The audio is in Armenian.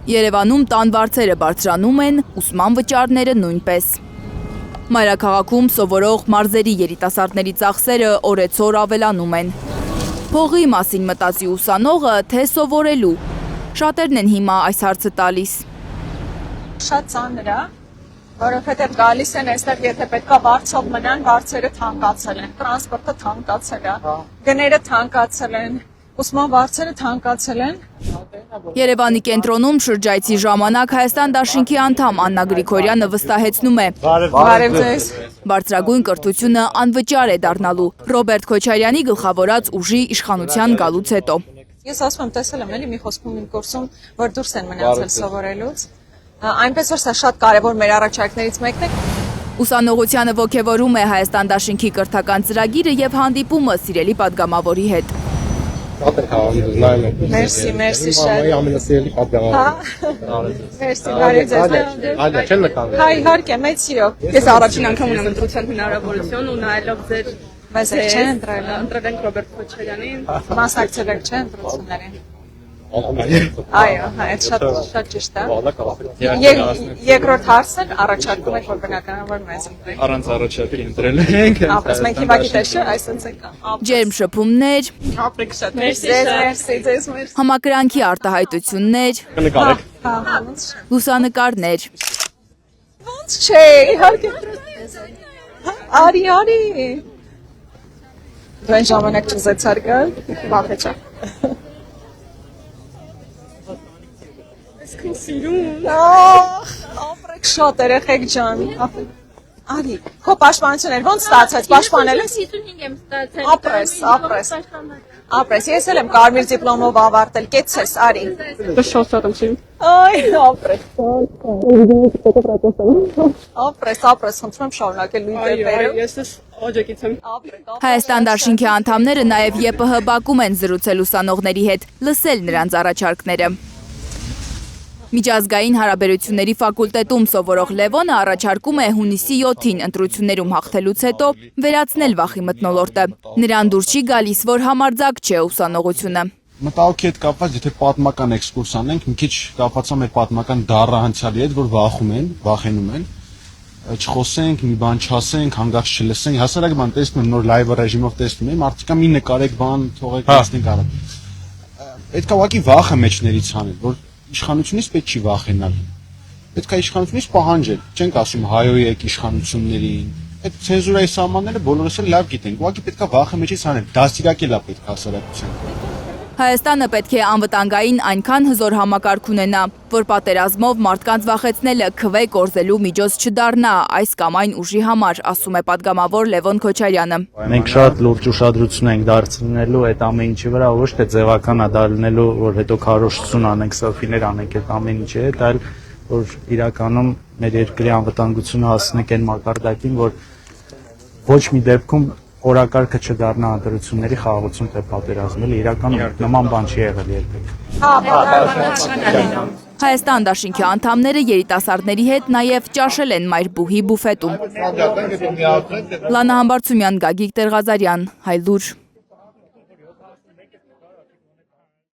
Երևանում տան վարձերը բարձրանում են, ուսման վճարները նույնպես։ Մայրաքաղաքում սովորող մարզերի երիտասարդների ծախսերը օրեցօր ավելանում են։ Փողի մասին մտածի ուսանողը, թե սովորելու։ Շատերն են հիմա այս հարցը տալիս։ Շատ ծանր է, որովհետև գալիս են այստեղ, եթե պետքա վարձով մնան, վարձերը թանկացել են, տրանսպորտը թանկացել է, գները թանկացել են, ուսման վարձերը թանկացել են։ Երևանի կենտրոնում շրջայցի ժամանակ Հայաստան դաշինքի անդամ Աննա Գրիգորյանը վստահեցնում է. Բարև ձեզ։ Բարձրագույն կրթությունը անվճար է դառնալու Ռոբերտ Քոչարյանի գլխավորած ուժի իշխանության գալուց հետո։ Ես ասում եմ, տեսել եմ էլի մի խոսքում իմ կուրսում, որ դուրս են մնացել սովորելուց։ Այնպես որ սա շատ կարևոր մեր առաջարկներից մեկն է։ Ուսանողությանը ոգևորում է Հայաստան դաշինքի կրթական ծրագիրը եւ հանդիպումը սիրելի падգամավորի հետ։ Մերսի, մերսի շատ։ Ամենասիրելի падգամավոր։ Մերսի, բարև ձեզ։ Այո, չեն նկատել։ Հա, իհարկե, մեծ սիրով։ Ես առաջին անգամ ունեմ ընտրության հնարավորություն ու նայելով ձեր Բայց եք չեն ընտրել։ ընտրել ենք Ռոբերտ Քոչարյանին։ Մասնակցել եք չէ ընտրություններին։ Այո, հա, այդ շատ ճիշտ է։ Երկրորդ հարցն առաջարկում եք, որ բնականաբար մեզ ընտրեք։ Առանց առաջարկի ընտրել ենք։ Ապրես մենք հիմա գիտես չէ, այսպես ենք։ Ջերմ շփումներ, Ապրեք շատ։ Մերսի։ համակրանքի արտահայտություններ, Կնկարեք։ Հա, լուսանկարներ։ ոնց չէ, իհարկե։ Արի։ Դու այն ժամանակ չուզեցար գալ, բախեճա։ Ապրեք շատ երեխեք ջան։ Արի, քո պաշտպանություններ ոնց ստացած, պաշտպանել ես։ 55 եմ ստացել։ Ապրես, ես էլ եմ կարմիր դիպլոմով ավարտել, կեցես, արի։ Շատ եմ սիրում։ Այ, ապրես, խնդրում եմ շարունակել նույն դեպերով։ Ես օջեկից եմ։ Հայաստան դաշինքի անդամները նաև ԵՊՀ Բաքում են զրուցել ուսանողների հետ, լսել նրանց առաջարկները։ Միջազգային հարաբերությունների ֆակուլտետում սովորող Լևոնը առաջարկում է հունիսի 7-ին ընտրություններում հաղթելուց հետո վերացնել վախի մթնոլորտը։ Նրան դուր չի գալիս, որ համարձակ չէ ուսանողությունը։ Մտահոգի հետ կապված, եթե պատմական էքսկուրս անենք, մի քիչ կապված է մեր պատմական դառահանցյալի հետ, որ վախենում են, չխոսենք, մի բան չասենք, հանգած չլսենք, հասարակ բան տեսնում եմ, նոր լայվ ռեժիմով տեսնում եմ, մարդիկա մի նկարեք բան, թողեք տեսնենք առ։ Պետք է ուղղակի վախը մեջներից անել, որ իշխանությունից պետք չի վախենալ։ Պետք է իշխանությունից պահանջել, չենք ասում հայոյեք իշխանություններին։ Այդ ցենզուրայի սահմանները բոլորս էլ լավ գիտենք։ Ուղղակի պետք է վախը մեջից անել, դաստիարակել է պետք հասարակության։ Հայաստանը պետք է անվտանգային այնքան հզոր համակարգ ունենա, որ պատերազմով մարդկանց վախեցնելը քվե կորզելու միջոց չդառնա այս կամ այն ուժի համար, ասում է падգամավոր Լևոն Քոչարյանը։ Մենք շատ լուրջ ուշադրություն ենք դարձնելու այդ ամեն ինչի վրա, ոչ թե ձևական է դառնալու, որ հետո քարոզություն անենք, սելֆիներ անենք այդ ամեն ինչի հետ, այլ որ իրականում մեր երկրի անվտանգությունը հասնենք այն մակարդակին, որ ոչ մի դեպքում օրակարգը չդառնա ընտրությունների խաղաղություն թե պատերազմել, իրականում նման բան չի եղել երբեք։ Հայաստան դաշինքի անդամները երիտասարդների հետ նաև ճաշել են Մայրբուհի բուֆետում։ Լանա Համբարձումյան, Գագիկ Տեր-Ղազարյան, Հայլուր։